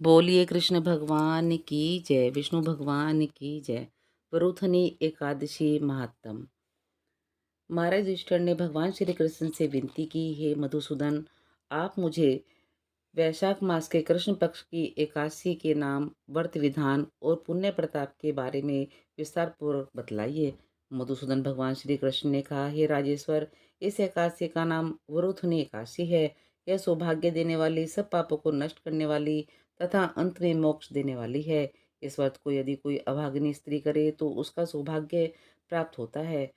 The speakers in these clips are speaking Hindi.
बोलिए कृष्ण भगवान की जय, विष्णु भगवान की जय। वरुथनी एकादशी महात्म। महाराज युधिष्ठिर ने भगवान श्री कृष्ण से विनती की, हे मधुसूदन, आप मुझे वैशाख मास के कृष्ण पक्ष की एकादशी के नाम, व्रत विधान और पुण्य प्रताप के बारे में विस्तार पूर्वक बतलाइए। मधुसूदन भगवान श्री कृष्ण ने कहा, हे राजेश्वर, इस एकादशी का नाम वरुथनी एकादशी है। यह सौभाग्य देने वाली, सब पापों को नष्ट करने वाली तथा अंत में मोक्ष देने वाली है। इस व्रत को यदि कोई अभागिनी स्त्री करे तो उसका सौभाग्य प्राप्त होता है।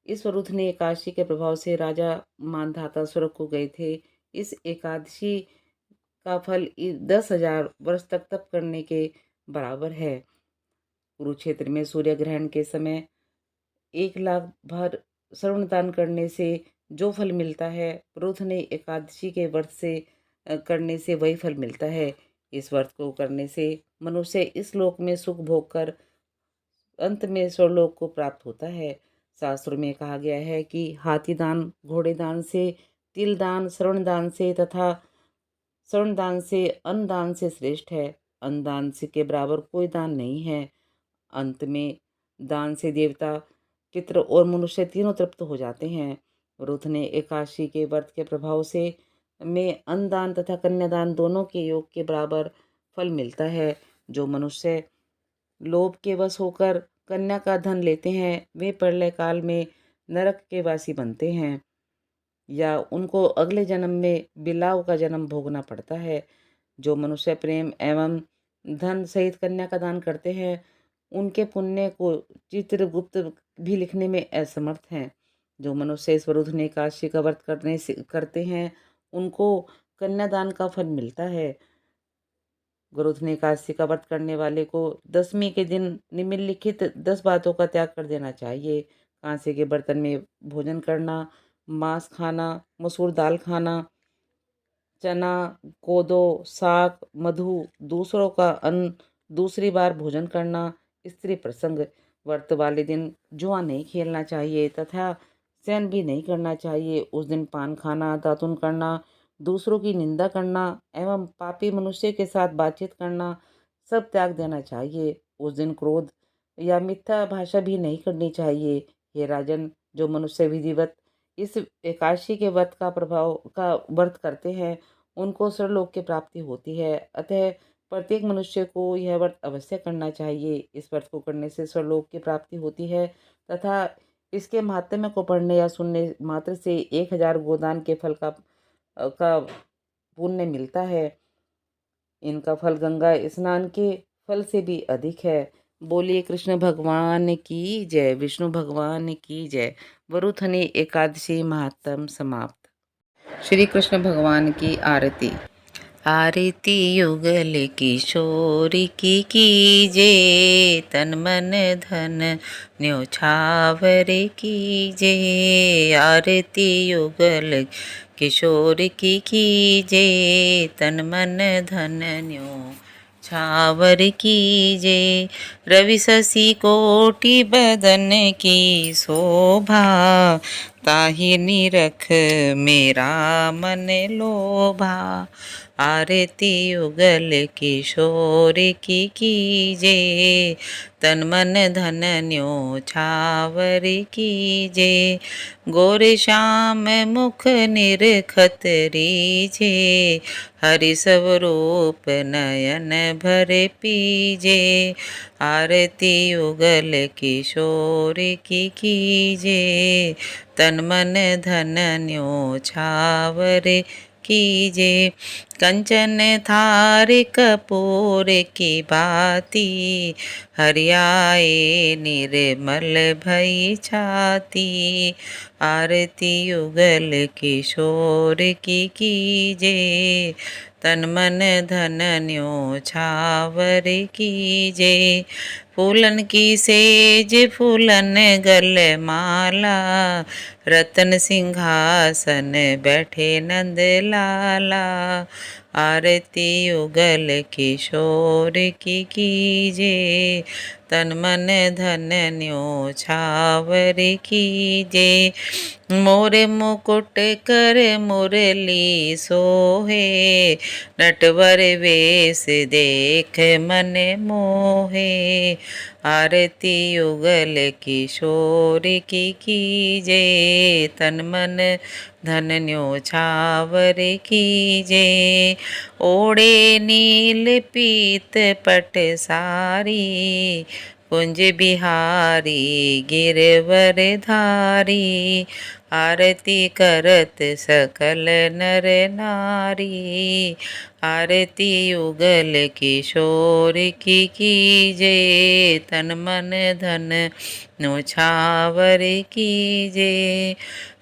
इस वरुथनी एकादशी के प्रभाव से राजा मानधाता स्वर्ग को गए थे। इस एकादशी का फल 10,000 वर्ष तक तप करने के बराबर है। कुरुक्षेत्र में सूर्य ग्रहण के समय 1,00,000 भर श्रवण दान करने से जो फल मिलता है, वरुथनी एकादशी के व्रत से करने से वही फल मिलता है। इस व्रत को करने से मनुष्य इस लोक में सुख भोग कर अंत में स्वर्लोक को प्राप्त होता है। शास्त्रों में कहा गया है कि हाथी दान घोड़े दान से, तिल दान श्रवण दान से तथा श्रवण दान से अन्न दान से श्रेष्ठ है। अन्न दान से के बराबर कोई दान नहीं है। अंत में दान से देवता, पितृ और मनुष्य तीनों तृप्त हो जाते हैं। वरुथनी एकादशी के व्रत के प्रभाव से में अन्न दान तथा कन्यादान दोनों के योग के बराबर फल मिलता है। जो मनुष्य लोभ के वश होकर कन्या का धन लेते हैं, वे प्रलय काल में नरक के वासी बनते हैं या उनको अगले जन्म में बिलाव का जन्म भोगना पड़ता है। जो मनुष्य प्रेम एवं धन सहित कन्या का दान करते हैं, उनके पुण्य को चित्रगुप्त भी लिखने में असमर्थ हैं। जो मनुष्य इस वरुथनी एकादशी का व्रत करते हैं, उनको कन्यादान का फल मिलता है। वरुथनी एकादशी का व्रत करने वाले को दशमी के दिन निम्नलिखित 10 बातों का त्याग कर देना चाहिए। कांसे के बर्तन में भोजन करना, मांस खाना, मसूर दाल खाना, चना, कोदो, साग, मधु, दूसरों का अन्न दूसरी बार भोजन करना, स्त्री प्रसंग। व्रत वाले दिन जुआ नहीं खेलना चाहिए तथा शयन भी नहीं करना चाहिए। उस दिन पान खाना, दातुन करना, दूसरों की निंदा करना एवं पापी मनुष्य के साथ बातचीत करना सब त्याग देना चाहिए। उस दिन क्रोध या मिथ्या भाषा भी नहीं करनी चाहिए। हे राजन, जो मनुष्य विधिवत इस एकादशी के व्रत करते हैं, उनको सर्वलोक की प्राप्ति होती है। अतः प्रत्येक मनुष्य को यह व्रत अवश्य करना चाहिए। इस व्रत को करने से सर्वलोक की प्राप्ति होती है तथा इसके महात्म्य को पढ़ने या सुनने मात्र से 1,000 गोदान के फल का पुण्य मिलता है। इनका फल गंगा स्नान के फल से भी अधिक है। बोलिए कृष्ण भगवान की जय, विष्णु भगवान की जय। वरुथनी एकादशी महात्म समाप्त। श्री कृष्ण भगवान की आरती। आरती युगल किशोर की कीजे, तन मन धन न्योछावर कीजे। आरती युगल किशोर की कीजे, तन मन धन न्योछावर कीजे। रवि शशि कोटि बदन की शोभा, ताहि निरख मेरा मन लोभा। आरती युगल किशोर की कीजे, तन मन धन न्योछावर कीजे। गोरे श्याम मुख निरखत रीजे, हरि स्वरूप नयन भर पीजे। आरती युगल किशोर की कीजे, तन मन धन न्योछावर कीजे। कंचन थार कपूर की बाती, हरियाए निर्मल भई छाती। आरती युगल किशोर की कीजे, तन मन धन न्योछावर कीजे। फूलन की सेज फूलन गल माला, रतन सिंहासन बैठे नंद लाला। आरती युगल किशोर की कीजे, तन मन धन न्योछावर कीजे। मोरे मुकुट कर मुरली सोहे, नटवर वेश देख मन मोहे। आरती युगल किशोर की कीजे, तन मन धन न्योछावर कीजे। ओढ़े नील पीत पट सारी, कुंज बिहारी गिरवर धारी। आरती करत सकल नर नारी, आरती युगल किशोर की कीजे। तन मन धन न्योछावर कीजे।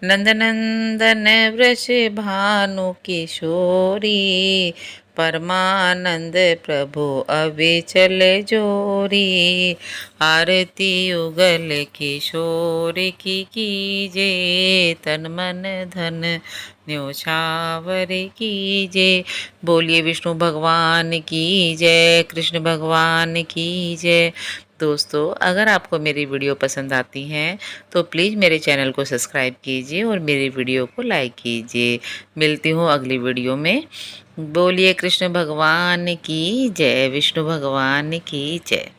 नंदनंदन वृष भानु किशोरी, परमानंद प्रभु अविचल जोरी। आरती युगल किशोर की कीजे, तन मन धन न्योछावर कीजे। बोलिए विष्णु भगवान की जय, कृष्ण भगवान की जय। दोस्तों, अगर आपको मेरी वीडियो पसंद आती हैं तो प्लीज़ मेरे चैनल को सब्सक्राइब कीजिए और मेरी वीडियो को लाइक कीजिए। मिलती हूँ अगली वीडियो में। बोलिए कृष्ण भगवान की जय, विष्णु भगवान की जय।